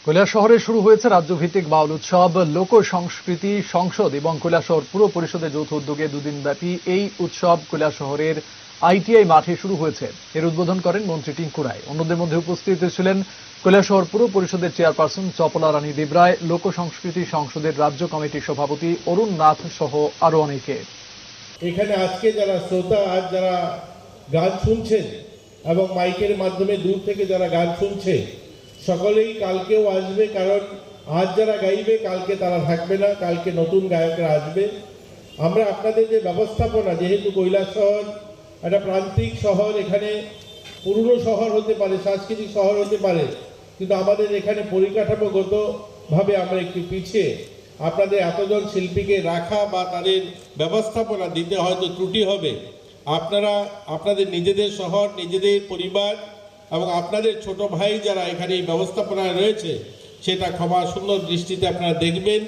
কৈলাসহরে শুরু হয়েছে রাজ্যভিত্তিক বাউল উৎসব। লোক সংস্কৃতি সংসদ এবং কৈলাসহর পুর পরিষদের যৌথ উদ্যোগে দুদিনব্যাপী এই উৎসব কৈলাসহরের আইটিআই মাঠে শুরু হয়েছে। এর উদ্বোধন করেন মন্ত্রী টিঙ্কু রায়। অন্যদের মধ্যে উপস্থিত ছিলেন কৈলাসহর পুর পরিষদের চেয়ারপারসন চপলা রানী দেবরায়, লোক সংস্কৃতি সংসদের রাজ্য কমিটির সভাপতি অরুণ নাথ সহ আরো অনেকে। এখানে আজকে যারা শ্রোতা, আজ যারা গান শুনছেন এবং মাইকের মাধ্যমে দূর থেকে যারা গান শুনছে, সকলেই কালকেও আসবে, কারণ আজ যারা গাইবে কালকে তারা থাকবে না, কালকে নতুন গায়করা আসবে। আমরা আপনাদের যে ব্যবস্থাপনা, যেহেতু কৈলাসহর একটা প্রান্তিক শহর, এখানে পুরনো শহর হতে পারে, সাংস্কৃতিক শহর হতে পারে, কিন্তু আমাদের এখানে পরিকাঠামোগতভাবে আমরা একটু পিছিয়ে। আপনাদের এতজন শিল্পীকে রাখা বা তাদের ব্যবস্থাপনা দিতে হয়তো ত্রুটি হবে। আপনারা আপনাদের নিজেদের শহর, নিজেদের পরিবার এবং আপনাদের ছোট ভাই যারা এখানে এই ব্যবস্থাপনায় রয়েছে, সেটা ক্ষমা সুন্দর দৃষ্টিতে আপনারা দেখবেন।